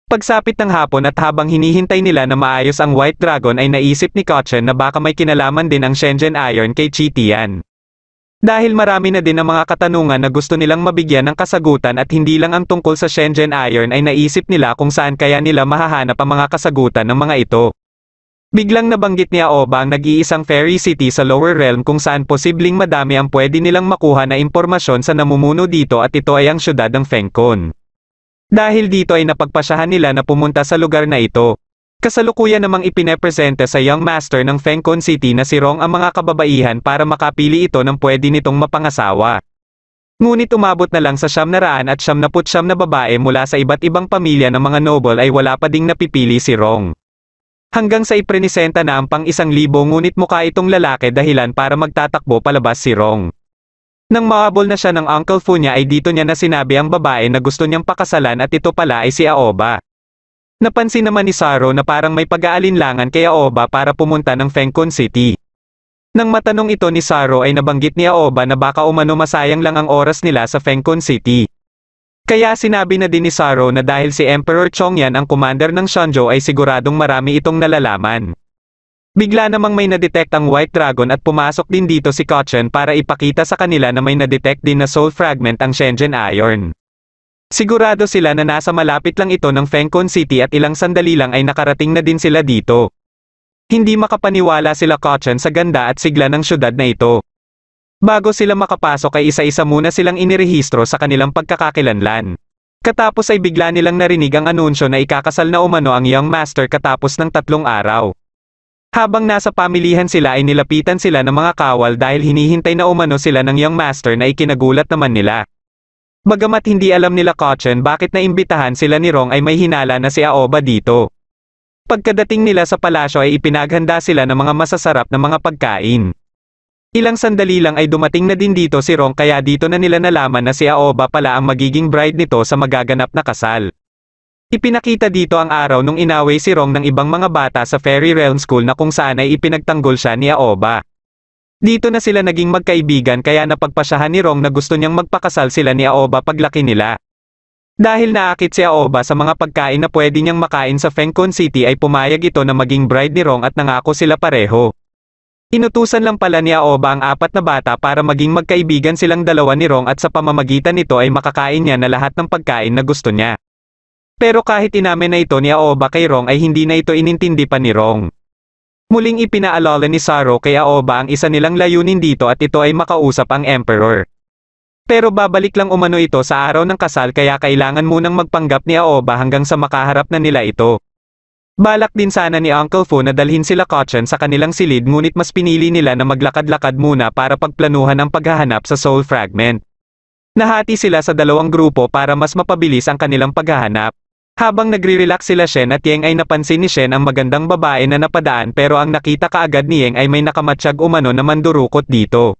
Pagsapit ng hapon at habang hinihintay nila na maayos ang White Dragon ay naisip ni Kochen na baka may kinalaman din ang Shenzhen Iron kay Chi Tian. Dahil marami na din ang mga katanungan na gusto nilang mabigyan ng kasagutan at hindi lang ang tungkol sa Shenzhen Iron ay naisip nila kung saan kaya nila mahahanap ang mga kasagutan ng mga ito. Biglang nabanggit ni Aoba ang nag-iisang fairy city sa Lower Realm kung saan posibleng madami ang pwede nilang makuha na impormasyon sa namumuno dito at ito ay ang syudad ng Fengkon. Dahil dito ay napagpasyahan nila na pumunta sa lugar na ito. Kasalukuyan namang ipinepresenta sa Young Master ng Fengcon City na si Rong ang mga kababaihan para makapili ito ng pwede nitong mapangasawa. Ngunit umabot na lang sa 999 na babae mula sa iba't ibang pamilya ng mga noble ay wala pa ding napipili si Rong. Hanggang sa iprenisenta na ang pang-1,000 ngunit mukha itong lalaki dahilan para magtatakbo palabas si Rong. Nang mahabol na siya ng Uncle Fu niya ay dito niya na sinabi ang babae na gusto niyang pakasalan at ito pala ay si Aoba. Napansin naman ni Saro na parang may pag-aalinlangan kay Aoba para pumunta ng Fengcon City. Nang matanong ito ni Saro ay nabanggit ni Aoba na baka umano masayang lang ang oras nila sa Fengcon City. Kaya sinabi na din ni Saro na dahil si Emperor Chongyan ang commander ng Shenzhou ay siguradong marami itong nalalaman. Bigla namang may nadetect ang White Dragon at pumasok din dito si Kochen para ipakita sa kanila na may nadetect din na soul fragment ang Shenzhen Iron. Sigurado sila na nasa malapit lang ito ng Fengcon City at ilang sandali lang ay nakarating na din sila dito. Hindi makapaniwala sila Kochen sa ganda at sigla ng syudad na ito. Bago sila makapasok ay isa-isa muna silang inirehistro sa kanilang pagkakakilanlan. Katapos ay bigla nilang narinig ang anunsyo na ikakasal na umano ang Young Master katapos ng 3 araw. Habang nasa pamilihan sila ay nilapitan sila ng mga kawal dahil hinihintay na umano sila ng Young Master na ikinagulat naman nila. Bagamat hindi alam nila Kochen bakit naimbitahan sila ni Rong ay may hinala na si Aoba dito. Pagkadating nila sa palasyo ay ipinaghanda sila ng mga masasarap na mga pagkain. Ilang sandali lang ay dumating na din dito si Rong kaya dito na nila nalaman na si Aoba pala ang magiging bride nito sa magaganap na kasal. Ipinakita dito ang araw nung inaway si Rong ng ibang mga bata sa Fairy Realm School na kung saan ay ipinagtanggol siya ni Aoba. Dito na sila naging magkaibigan kaya napagpasyahan ni Rong na gusto niyang magpakasal sila ni Aoba paglaki nila. Dahil naakit si Aoba sa mga pagkain na pwede niyang makain sa Fengcon City ay pumayag ito na maging bride ni Rong at nangako sila pareho. Inutusan lang pala ni Aoba ang 4 na bata para maging magkaibigan silang dalawa ni Rong at sa pamamagitan nito ay makakain niya na lahat ng pagkain na gusto niya. Pero kahit inamin na ito ni Aoba kay Rong ay hindi na ito inintindi pa ni Rong. Muling ipinaalala ni Saro kay Aoba ang isa nilang layunin dito at ito ay makausap ang Emperor. Pero babalik lang umano ito sa araw ng kasal kaya kailangan munang magpanggap ni Aoba hanggang sa makaharap na nila ito. Balak din sana ni Uncle Fu na dalhin sila Kochen sa kanilang silid ngunit mas pinili nila na maglakad-lakad muna para pagplanuhan ang paghahanap sa soul fragment. Nahati sila sa 2 grupo para mas mapabilis ang kanilang paghahanap. Habang nagre-relax sila Shen at Yeng ay napansin ni Shen ang magandang babae na napadaan pero ang nakita kaagad ni Yeng ay may nakamatsyag umano na mandurukot dito.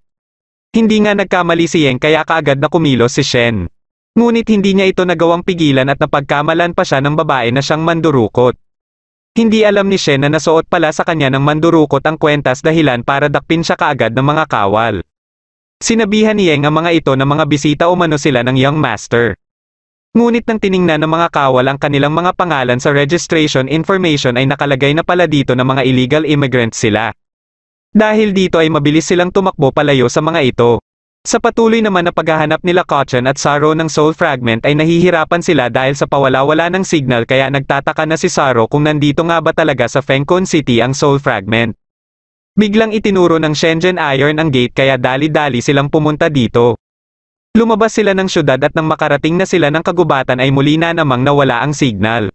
Hindi nga nagkamali si Yeng kaya kaagad na kumilos si Shen. Ngunit hindi niya ito nagawang pigilan at napagkamalan pa siya ng babae na siyang mandurukot. Hindi alam ni Shen na nasuot pala sa kanya ng mandurukot ang kwentas dahilan para dakpin siya kaagad ng mga kawal. Sinabihan ni Yeng ang mga ito na mga bisita umano sila ng Young Master. Ngunit nang tiningnan ng mga kawal ang kanilang mga pangalan sa registration information ay nakalagay na pala dito na mga illegal immigrants sila. Dahil dito ay mabilis silang tumakbo palayo sa mga ito. Sa patuloy naman na paghahanap nila Kochen at Saro ng soul fragment ay nahihirapan sila dahil sa pawala-wala ng signal kaya nagtataka na si Saro kung nandito nga ba talaga sa Fengcon City ang soul fragment. Biglang itinuro ng Shenzhen Iron ang gate kaya dali-dali silang pumunta dito. Lumabas sila ng syudad at nang makarating na sila ng kagubatan ay muli na namang nawala ang signal.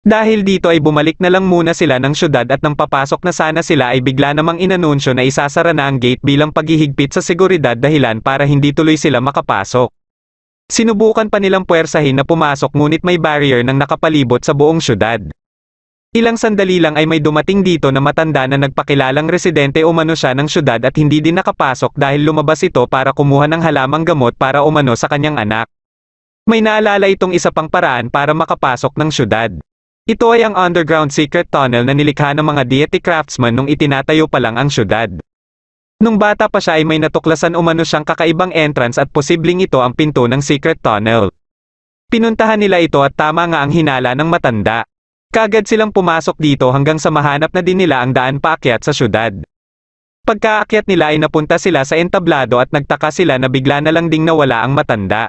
Dahil dito ay bumalik na lang muna sila ng syudad at nang papasok na sana sila ay bigla namang inanunsyo na isasara na ang gate bilang paghihigpit sa seguridad dahilan para hindi tuloy sila makapasok. Sinubukan pa nilang puwersahin na pumasok ngunit may barrier nang nakapalibot sa buong syudad. Ilang sandali lang ay may dumating dito na matanda na nagpakilalang residente umano siya ng syudad at hindi din nakapasok dahil lumabas ito para kumuha ng halamang gamot para umano sa kanyang anak. May naalala itong isa pang paraan para makapasok ng syudad. Ito ay ang underground secret tunnel na nilikha ng mga deity craftsman nung itinatayo pa lang ang syudad. Nung bata pa siya ay may natuklasan umano siyang kakaibang entrance at posibleng ito ang pinto ng secret tunnel. Pinuntahan nila ito at tama nga ang hinala ng matanda. Kaagad silang pumasok dito hanggang sa mahanap na din nila ang daan paakyat sa syudad. Pagkaakyat nila ay napunta sila sa entablado at nagtaka sila na bigla na lang ding nawala ang matanda.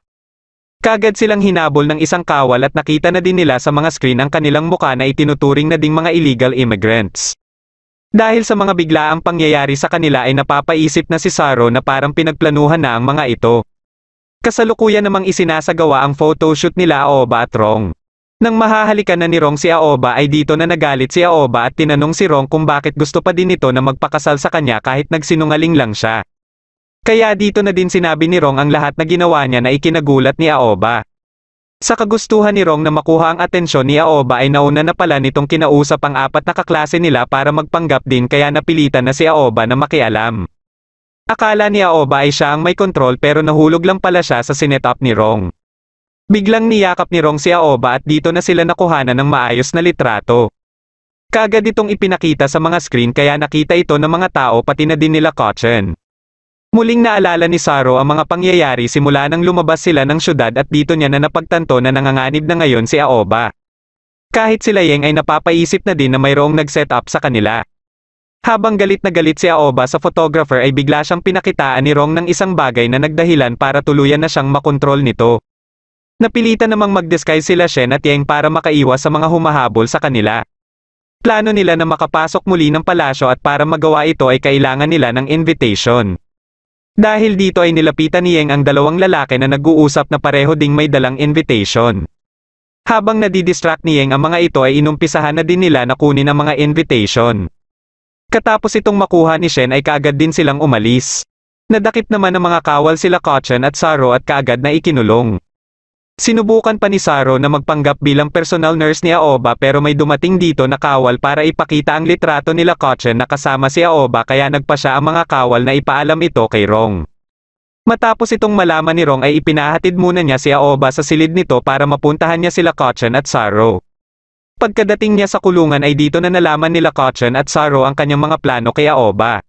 Kaagad silang hinabol ng isang kawal at nakita na din nila sa mga screen ang kanilang muka na itinuturing na ding mga illegal immigrants. Dahil sa mga biglaang pangyayari sa kanila ay napapaisip na si Saro na parang pinagplanuhan na ang mga ito. Kasalukuyan namang isinasagawa ang photoshoot nila Aoba at Rong. Nang mahahalikan na ni Rong si Aoba ay dito na nagalit si Aoba at tinanong si Rong kung bakit gusto pa din ito na magpakasal sa kanya kahit nagsinungaling lang siya. Kaya dito na din sinabi ni Rong ang lahat na ginawa niya na ikinagulat ni Aoba. Sa kagustuhan ni Rong na makuha ang atensyon ni Aoba ay nauna na pala nitong kinausap ang 4 na kaklase nila para magpanggap din kaya napilitan na si Aoba na makialam. Akala ni Aoba ay siya ang may kontrol pero nahulog lang pala siya sa sinet-up ni Rong. Biglang niyakap ni Rong si Aoba at dito na sila nakuhanan ng maayos na litrato. Kaagad itong ipinakita sa mga screen kaya nakita ito ng mga tao pati na din nila Kochen. Muling naalala ni Saro ang mga pangyayari simula nang lumabas sila ng syudad at dito niya na napagtanto na nanganganib na ngayon si Aoba. Kahit sila Yeng ay napapaisip na din na mayroong nag-set up sa kanila. Habang galit na galit si Aoba sa photographer ay bigla siyang pinakitaan ni Rong ng isang bagay na nagdahilan para tuluyan na siyang makontrol nito. Napilitan namang mag-disguise sila Shen at Yeng para makaiwas sa mga humahabol sa kanila. Plano nila na makapasok muli ng palasyo at para magawa ito ay kailangan nila ng invitation. Dahil dito ay nilapitan ni Yeng ang 2 lalaki na nag-uusap na pareho ding may dalang invitation. Habang nadidistract ni Yeng ang mga ito ay inumpisahan na din nila na kunin ang mga invitation. Katapos itong makuha ni Shen ay kaagad din silang umalis. Nadakip naman ng mga kawal sila Kochen at Saro at kaagad na ikinulong. Sinubukan pa ni Saro na magpanggap bilang personal nurse ni Aoba pero may dumating dito na kawal para ipakita ang litrato nila Kochen na kasama si Aoba kaya nagpa siya ang mga kawal na ipaalam ito kay Rong. Matapos itong malaman ni Rong ay ipinahatid muna niya si Aoba sa silid nito para mapuntahan niya sila Kochen at Saro. Pagkadating niya sa kulungan ay dito na nalaman nila Kochen at Saro ang kanyang mga plano kay Aoba.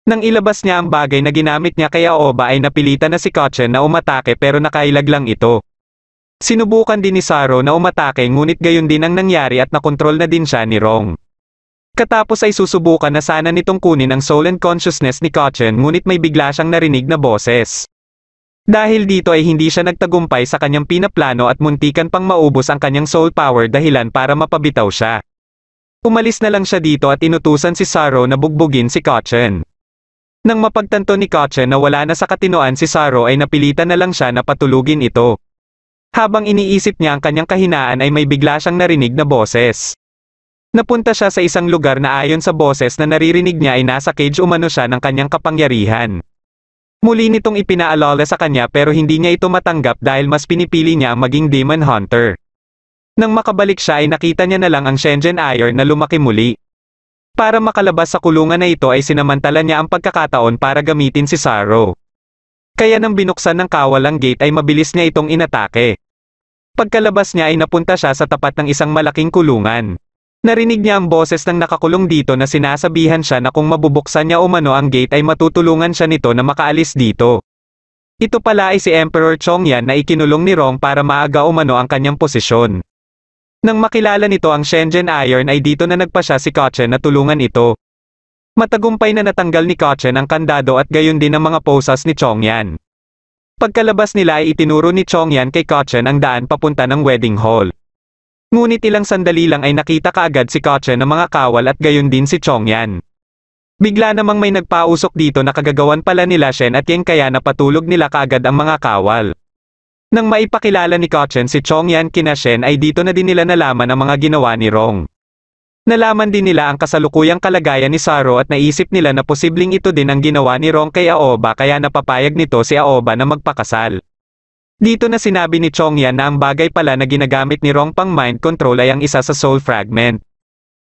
Nang ilabas niya ang bagay na ginamit niya kay Aoba ay napilitan na si Kochen na umatake pero nakailag lang ito. Sinubukan din ni Saro na umatake ngunit gayon din ang nangyari at nakontrol na din siya ni Rong. Katapos ay susubukan na sana nitong kunin ang soul and consciousness ni Kochen ngunit may bigla siyang narinig na boses. Dahil dito ay hindi siya nagtagumpay sa kanyang pinaplano at muntikan pang maubos ang kanyang soul power dahilan para mapabitaw siya. Umalis na lang siya dito at inutusan si Saro na bugbugin si Kochen. Nang mapagtanto ni Kochen na wala na sa katinoan si Saro ay napilitan na lang siya na patulugin ito. Habang iniisip niya ang kanyang kahinaan ay may bigla siyang narinig na boses. Napunta siya sa isang lugar na ayon sa boses na naririnig niya ay nasa cage umano siya ng kanyang kapangyarihan. Muli nitong ipinaalala sa kanya pero hindi niya ito matanggap dahil mas pinipili niya ang maging demon hunter. Nang makabalik siya ay nakita niya na lang ang Shenzhen Iron na lumaki muli. Para makalabas sa kulungan na ito ay sinamantala niya ang pagkakataon para gamitin si Saro. Kaya nang binuksan ng kawal ang gate ay mabilis niya itong inatake. Pagkalabas niya ay napunta siya sa tapat ng isang malaking kulungan. Narinig niya ang boses ng nakakulong dito na sinasabihan siya na kung mabubuksan niya umano ang gate ay matutulungan siya nito na makaalis dito. Ito pala ay si Emperor Chongyan na ikinulong ni Rong para maaga umano ang kanyang posisyon. Nang makilala nito ang Shenzhen Iron ay dito na nagpa siya si Kochen na tulungan ito. Matagumpay na natanggal ni Kochen ang kandado at gayon din ang mga posas ni Chongyan. Pagkalabas nila ay itinuro ni Chongyan kay Kochen ang daan papunta ng wedding hall. Ngunit ilang sandali lang ay nakita kaagad si Kochen ng mga kawal at gayon din si Chongyan. Bigla namang may nagpausok dito na kagagawan pala nila Shen at Yeng kaya napatulog nila kaagad ang mga kawal. Nang maipakilala ni Kochen si Chongyan kina Shen ay dito na din nila nalaman ang mga ginawa ni Rong. Nalaman din nila ang kasalukuyang kalagayan ni Saro at naisip nila na posibleng ito din ang ginawa ni Rong kay Aoba kaya napapayag nito si Aoba na magpakasal. Dito na sinabi ni Chongyan na ang bagay pala na ginagamit ni Rong pang mind control ay ang isa sa soul fragment.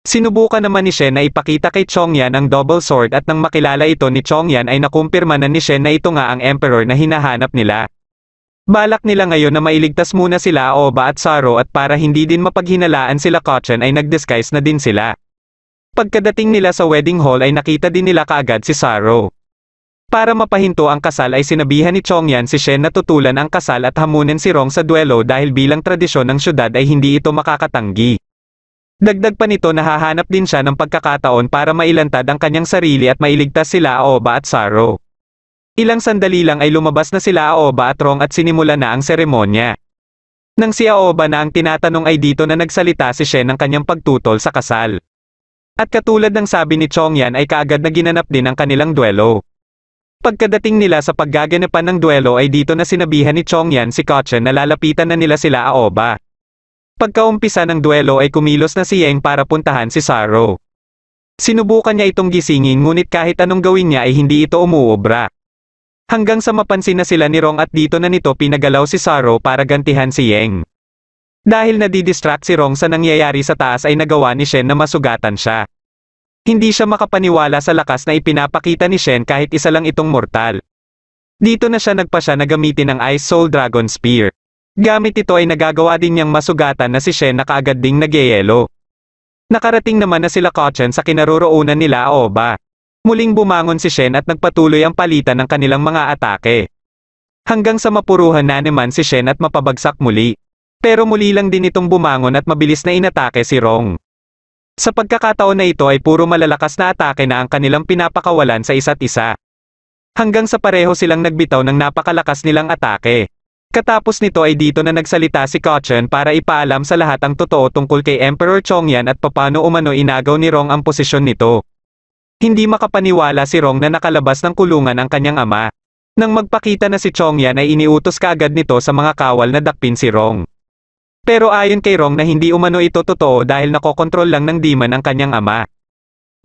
Sinubukan naman ni Shen na ipakita kay Chongyan ang double sword at nang makilala ito ni Chongyan ay nakumpirma na ni Shen na ito nga ang emperor na hinahanap nila. Balak nila ngayon na mailigtas muna sila Aoba at Saro at para hindi din mapaghinalaan sila Kochen ay nag-disguise na din sila. Pagkadating nila sa wedding hall ay nakita din nila kaagad si Saro. Para mapahinto ang kasal ay sinabihan ni Chongyan si Shen na tutulan ang kasal at hamunin si Rong sa duelo dahil bilang tradisyon ng syudad ay hindi ito makakatanggi. Dagdag pa nito nahahanap din siya ng pagkakataon para mailantad ang kanyang sarili at mailigtas sila Aoba at Saro. Ilang sandali lang ay lumabas na sila Aoba at Rong at sinimula na ang seremonya. Nang si Aoba na ang tinatanong ay dito na nagsalita si Shen ng kanyang pagtutol sa kasal. At katulad ng sabi ni Chongyan ay kaagad na ginanap din ang kanilang duelo. Pagkadating nila sa paggaganapan ng duelo ay dito na sinabihan ni Chongyan si Kochen na lalapitan na nila sila Aoba. Pagkaumpisa ng duelo ay kumilos na si Yang para puntahan si Saro. Sinubukan niya itong gisingin ngunit kahit anong gawin niya ay hindi ito umuobra. Hanggang sa mapansin na sila ni Rong at dito na nito pinagalaw si Saro para gantihan si Yang. Dahil nadidistract si Rong sa nangyayari sa taas ay nagawa ni Shen na masugatan siya. Hindi siya makapaniwala sa lakas na ipinapakita ni Shen kahit isa lang itong mortal. Dito na siya nagpasya na gamitin ang Ice Soul Dragon Spear. Gamit ito ay nagagawa din niyang masugatan na si Shen na kaagad ding nagyayelo. Nakarating naman na sila Kochen sa kinaroroonan nila Aoba. Muling bumangon si Shen at nagpatuloy ang palitan ng kanilang mga atake. Hanggang sa mapuruhan na naman si Shen at mapabagsak muli. Pero muli lang din itong bumangon at mabilis na inatake si Rong. Sa pagkakataon na ito ay puro malalakas na atake na ang kanilang pinapakawalan sa isa't isa. Hanggang sa pareho silang nagbitaw ng napakalakas nilang atake. Katapos nito ay dito na nagsalita si Kochen para ipaalam sa lahat ang totoo tungkol kay Emperor Chongyan at papano umano inagaw ni Rong ang posisyon nito. Hindi makapaniwala si Rong na nakalabas ng kulungan ang kanyang ama. Nang magpakita na si Chongyan ay iniutos kaagad nito sa mga kawal na dakpin si Rong. Pero ayon kay Rong na hindi umano ito totoo dahil nakokontrol lang ng demon ang kanyang ama.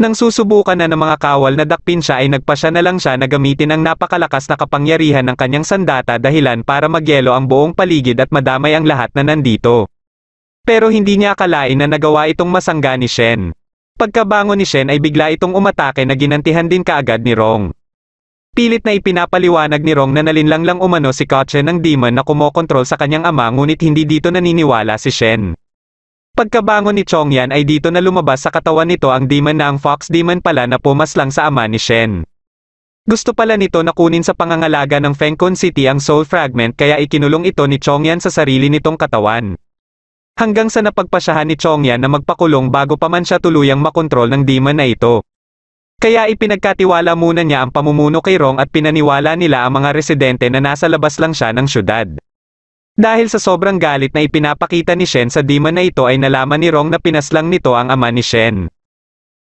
Nang susubukan na ng mga kawal na dakpin siya ay nagpasya na lang siya na gamitin ang napakalakas na kapangyarihan ng kanyang sandata dahilan para magyelo ang buong paligid at madamay ang lahat na nandito. Pero hindi niya akalain na nagawa itong masangga ni Shen. Pagkabangon ni Shen ay bigla itong umatake na ginantihan din kaagad ni Rong. Pilit na ipinapaliwanag ni Rong na nalinlang lang umano si Kochen ng demon na kumokontrol sa kanyang ama ngunit hindi dito naniniwala si Shen. Pagkabangon ni Chongyan ay dito na lumabas sa katawan nito ang demon na ang Fox Demon pala na pumaslang sa ama ni Shen. Gusto pala nito na kunin sa pangangalaga ng Fengkon City ang Soul Fragment kaya ikinulong ito ni Chongyan sa sarili nitong katawan. Hanggang sa napagpasyahan ni Chongyan na magpakulong bago pa man siya tuluyang makontrol ng demon na ito. Kaya ipinagkatiwala muna niya ang pamumuno kay Rong at pinaniwala nila ang mga residente na nasa labas lang siya ng syudad. Dahil sa sobrang galit na ipinapakita ni Shen sa demon na ito ay nalaman ni Rong na pinaslang nito ang ama ni Shen.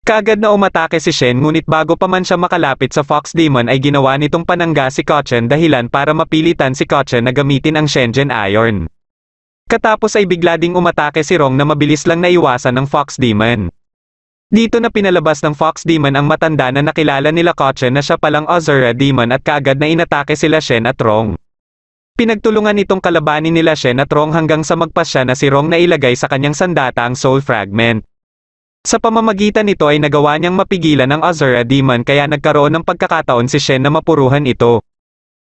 Kaagad na umatake si Shen ngunit bago pa man siya makalapit sa Fox Demon ay ginawa nitong panangga si Kochen dahilan para mapilitan si Kochen na gamitin ang Shenzhen Iron. Katapos ay bigla ding umatake si Rong na mabilis lang naiwasan ng Fox Demon. Dito na pinalabas ng Fox Demon ang matanda na nakilala nila Kochen na siya palang Azura Demon at kaagad na inatake sila Shen at Rong. Pinagtulungan itong kalabanin nila Shen at Rong hanggang sa magpasya na si Rong na ilagay sa kanyang sandata ang Soul Fragment. Sa pamamagitan nito ay nagawa niyang mapigilan ang Azura Demon kaya nagkaroon ng pagkakataon si Shen na mapuruhan ito.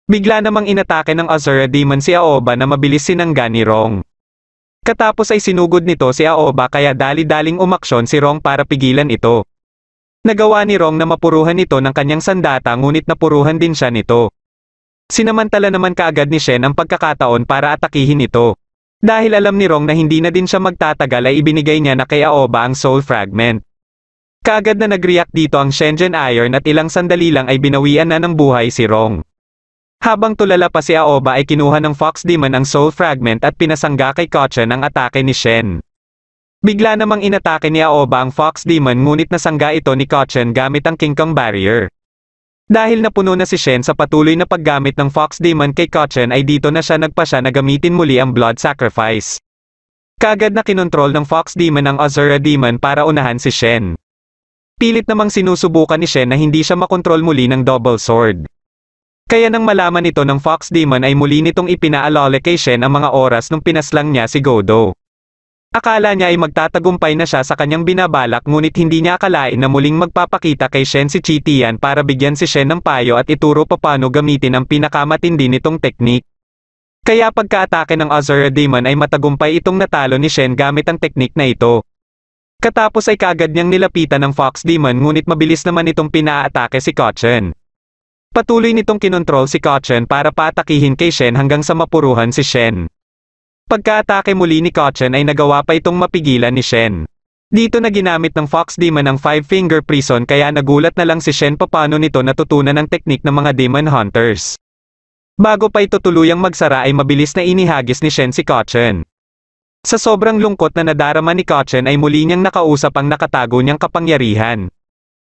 Bigla namang inatake ng Azura Demon si Aoba na mabilis sinangga ni Rong. Katapos ay sinugod nito si Aoba kaya dali-daling umaksyon si Rong para pigilan ito. Nagawa ni Rong na mapuruhan ito ng kanyang sandata ngunit napuruhan din siya nito. Sinamantala naman kaagad ni Shen ang pagkakataon para atakihin ito. Dahil alam ni Rong na hindi na din siya magtatagal ay ibinigay niya na kay Aoba ang Soul Fragment. Kaagad na nag-react dito ang Shenzhen Iron at ilang sandali lang ay binawian na ng buhay si Rong. Habang tulala pa si Aoba ay kinuha ng Fox Demon ang Soul Fragment at pinasangga kay Kochen ang atake ni Shen. Bigla namang inatake ni Aoba ang Fox Demon ngunit nasangga ito ni Kochen gamit ang King Kong Barrier. Dahil napuno na si Shen sa patuloy na paggamit ng Fox Demon kay Kochen ay dito na siya nagpasya na gamitin muli ang Blood Sacrifice. Kaagad na kinontrol ng Fox Demon ang Azura Demon para unahan si Shen. Pilit namang sinusubukan ni Shen na hindi siya makontrol muli ng Double Sword. Kaya nang malaman ito ng Fox Demon ay muli nitong ipinaalala kay Shen ang mga oras nung pinaslang niya si Godo. Akala niya ay magtatagumpay na siya sa kanyang binabalak ngunit hindi niya akalain na muling magpapakita kay Shen si Chi Tian para bigyan si Shen ng payo at ituro paano gamitin ang pinakamatindi nitong teknik. Kaya pagka-atake ng Azura Demon ay matagumpay itong natalo ni Shen gamit ang teknik na ito. Katapos ay kaagad niyang nilapitan ng Fox Demon ngunit mabilis naman itong pinaatake si Kochen. Patuloy nitong kinontrol si Kochen para paatakihin kay Shen hanggang sa mapuruhan si Shen. Pagka-atake muli ni Kochen ay nagawa pa itong mapigilan ni Shen. Dito na ginamit ng Fox Demon ang 5-finger prison kaya nagulat na lang si Shen paano nito natutunan ang teknik ng mga Demon Hunters. Bago pa ito tuluyang magsara ay mabilis na inihagis ni Shen si Kochen. Sa sobrang lungkot na nadarama ni Kochen ay muli niyang nakausap ang nakatago niyang kapangyarihan.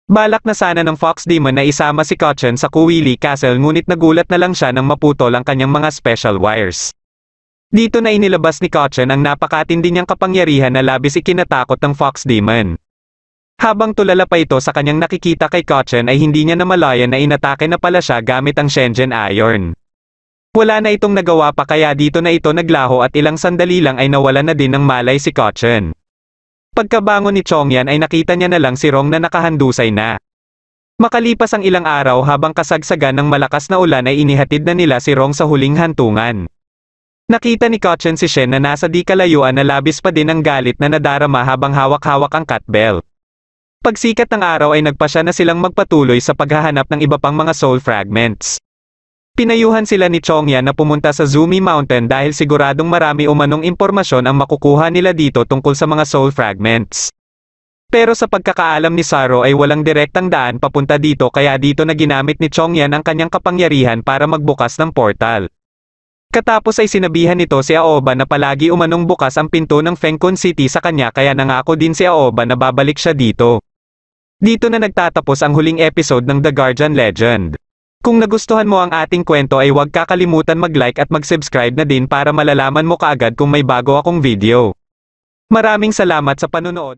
Balak na sana ng Fox Demon na isama si Kochen sa Kuwili Castle ngunit nagulat na lang siya nang maputol ang kanyang mga special wires. Dito na inilabas ni Kochen ang napakatindi niyang kapangyarihan na labis ikinatakot ng Fox Demon. Habang tulala pa ito sa kanyang nakikita kay Kochen ay hindi niya namalayan na inatake na pala siya gamit ang Shenzhen Iron. Wala na itong nagawa pa kaya dito na ito naglaho at ilang sandali lang ay nawala na din ng malay si Kochen. Pagkabangon ni Chongyan ay nakita niya na lang si Rong na nakahandusay na. Makalipas ang ilang araw habang kasagsagan ng malakas na ulan ay inihatid na nila si Rong sa huling hantungan. Nakita ni Kochen si Shen na nasa di kalayuan na labis pa din ang galit na nadarama habang hawak-hawak ang cat bell. Pagsikat ng araw ay nagpasya na silang magpatuloy sa paghahanap ng iba pang mga soul fragments. Pinayuhan sila ni Chongyan na pumunta sa Zumi Mountain dahil siguradong marami umanong impormasyon ang makukuha nila dito tungkol sa mga soul fragments. Pero sa pagkakaalam ni Saro ay walang direktang daan papunta dito kaya dito na ginamit ni Chongyan ang kanyang kapangyarihan para magbukas ng portal. Katapos ay sinabihan nito si Aoba na palagi umanong bukas ang pinto ng Fengkun City sa kanya kaya nangako din si Aoba na babalik siya dito. Dito na nagtatapos ang huling episode ng The Guardian Legend. Kung nagustuhan mo ang ating kwento ay huwag kakalimutan mag-like at mag-subscribe na din para malalaman mo kaagad kung may bago akong video. Maraming salamat sa panonood.